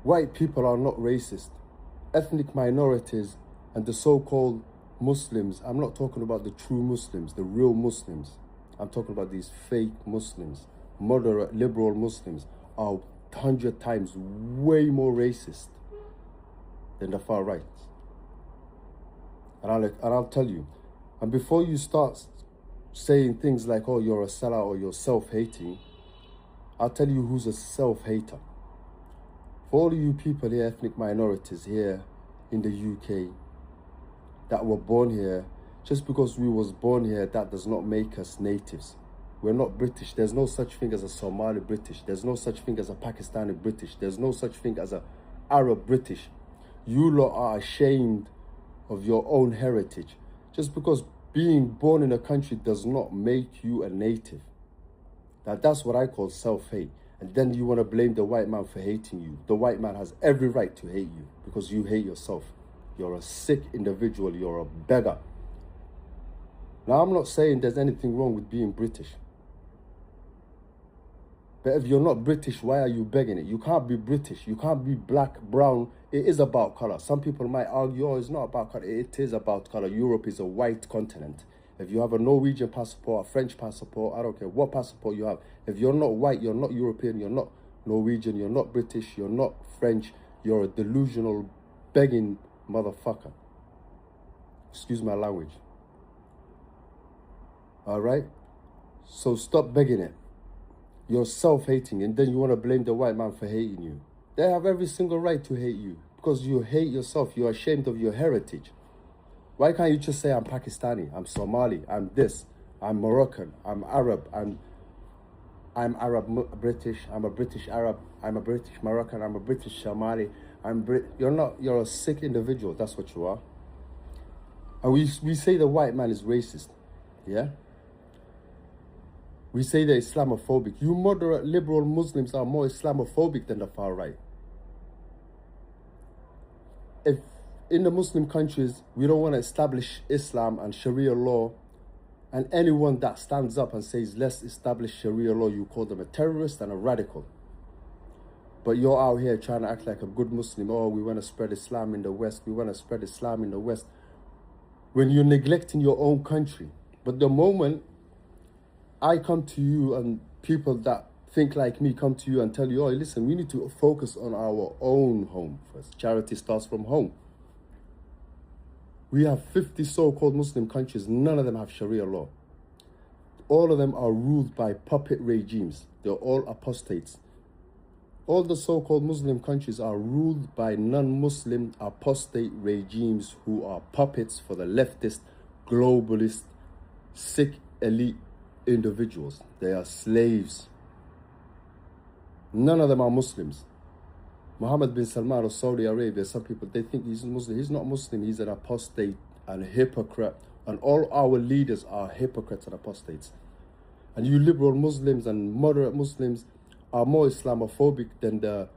White people are not racist. Ethnic minorities and the so-called Muslims, I'm not talking about the true Muslims, the real Muslims. I'm talking about these fake Muslims, moderate liberal Muslims, are 100 times way more racist than the far right. And I'll tell you, and before you start saying things like, oh, you're a sellout or you're self-hating, I'll tell you who's a self-hater. For all of you people here, ethnic minorities here in the UK that were born here, just because we was born here, that does not make us natives. We're not British. There's no such thing as a Somali British. There's no such thing as a Pakistani British. There's no such thing as a Arab British. You lot are ashamed of your own heritage. Just because being born in a country does not make you a native. Now that's what I call self-hate. And then you want to blame the white man for hating you. The white man has every right to hate you because you hate yourself. You're a sick individual. You're a beggar. Now, I'm not saying there's anything wrong with being British. But if you're not British, why are you begging it? You can't be British. You can't be black, brown. It is about color. Some people might argue, oh, it's not about color. It is about color. Europe is a white continent. If you have a Norwegian passport, a French passport, I don't care what passport you have. If you're not white, you're not European, you're not Norwegian, you're not British, you're not French, you're a delusional, begging motherfucker. Excuse my language. All right? So stop begging it. You're self-hating, and then you want to blame the white man for hating you. They have every single right to hate you because you hate yourself. You're ashamed of your heritage. Why can't you just say, I'm Pakistani, I'm Somali, I'm this, I'm Moroccan, I'm Arab, I'm Arab British, I'm a British Arab, I'm a British Moroccan, I'm a British Somali, you're a sick individual, that's what you are. And we say the white man is racist, yeah? We say they're Islamophobic. You moderate liberal Muslims are more Islamophobic than the far right. If in the Muslim countries, we don't want to establish Islam and Sharia law, and anyone that stands up and says, let's establish Sharia law, you call them a terrorist and a radical. But you're out here trying to act like a good Muslim. Oh, we want to spread Islam in the West. We want to spread Islam in the West. When you're neglecting your own country. But the moment I come to you and people that think like me come to you and tell you, oh, listen, we need to focus on our own home first. Charity starts from home. We have 50 so-called Muslim countries. None of them have Sharia law. All of them are ruled by puppet regimes. They're all apostates. All the so-called Muslim countries are ruled by non-Muslim apostate regimes who are puppets for the leftist, globalist, sick elite individuals. They are slaves. None of them are Muslims. Mohammed bin Salman of Saudi Arabia, some people, they think he's Muslim. He's not Muslim. He's an apostate and a hypocrite. And all our leaders are hypocrites and apostates. And you liberal Muslims and moderate Muslims are more Islamophobic than the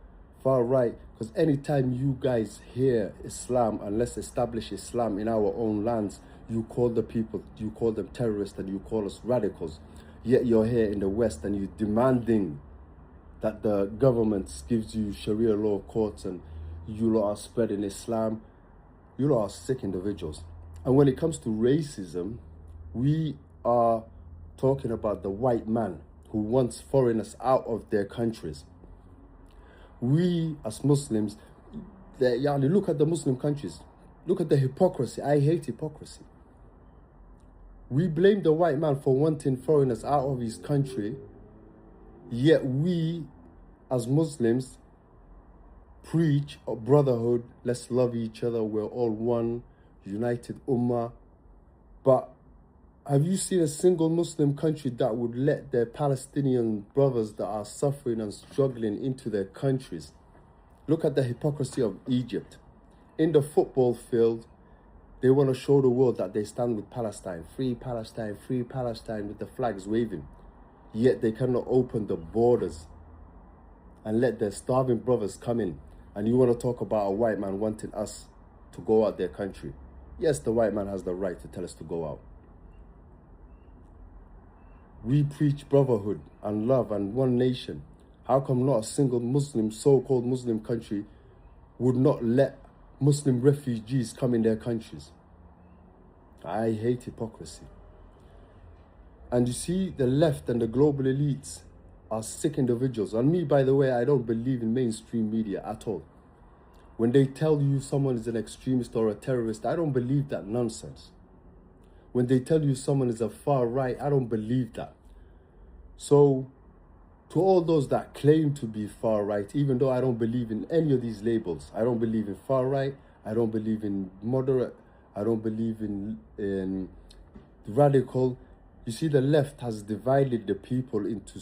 far right. Because anytime you guys hear Islam and let's establish Islam in our own lands, you call the people, you call them terrorists and you call us radicals. Yet you're here in the West and you're demanding that the government gives you Sharia law courts and you lot are spreading Islam. You lot are sick individuals. And when it comes to racism, we are talking about the white man who wants foreigners out of their countries. We as Muslims, look at the Muslim countries. Look at the hypocrisy. I hate hypocrisy. We blame the white man for wanting foreigners out of his country, yet we, as Muslims, preach a brotherhood, let's love each other, we're all one, united ummah. But have you seen a single Muslim country that would let their Palestinian brothers that are suffering and struggling into their countries? Look at the hypocrisy of Egypt. In the football field, they want to show the world that they stand with Palestine, free Palestine, with the flags waving. Yet they cannot open the borders and let their starving brothers come in. And you want to talk about a white man wanting us to go out their country. Yes, the white man has the right to tell us to go out. We preach brotherhood and love and one nation. How come not a single Muslim, so-called Muslim country would not let Muslim refugees come in their countries. I hate hypocrisy. And you see, the left and the global elites are sick individuals. And me, by the way, I don't believe in mainstream media at all. When they tell you someone is an extremist or a terrorist, I don't believe that nonsense. When they tell you someone is a far right, I don't believe that. So, to all those that claim to be far right, even though I don't believe in any of these labels, I don't believe in far right, I don't believe in moderate, I don't believe in radical. You see, the left has divided the people into...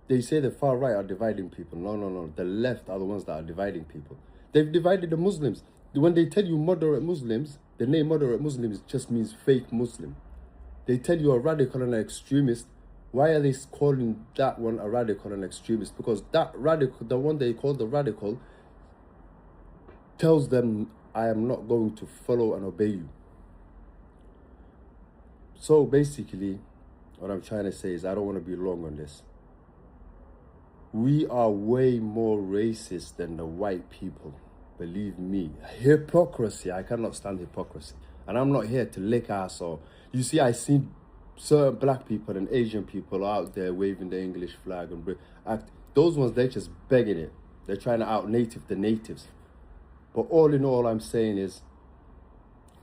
They say the far right are dividing people. No. The left are the ones that are dividing people. They've divided the Muslims. When they tell you moderate Muslims, the name moderate Muslims just means fake Muslim. They tell you a radical and an extremist. Why are they calling that one a radical and extremist? Because that radical, the one they call the radical, tells them, I am not going to follow and obey you. So basically, what I'm trying to say is, I don't want to be long on this. We are way more racist than the white people. Believe me. Hypocrisy. I cannot stand hypocrisy. And I'm not here to lick ass or... You see, I see certain black people and Asian people out there waving the English flag and act. Those ones, they're just begging it. They're trying to out-native the natives. But all in all, I'm saying is,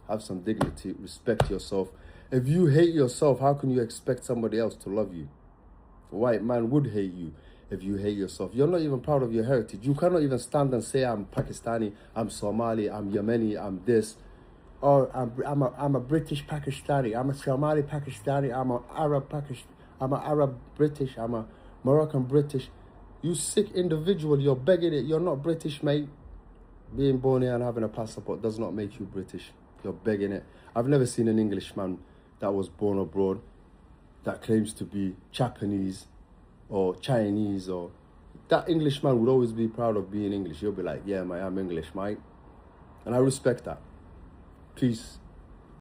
have some dignity, respect yourself. If you hate yourself, how can you expect somebody else to love you? A white man would hate you if you hate yourself. You're not even proud of your heritage. You cannot even stand and say, I'm Pakistani, I'm Somali, I'm Yemeni, I'm this. Or I'm a British Pakistani, I'm a Somali Pakistani, I'm an Arab British, I'm a Moroccan British. You sick individual, you're begging it. You're not British, mate. Being born here and having a passport does not make you British. You're begging it. I've never seen an Englishman that was born abroad that claims to be Japanese or Chinese, or that Englishman would always be proud of being English. He'll be like, yeah, mate, I'm English, mate. And I respect that. Peace.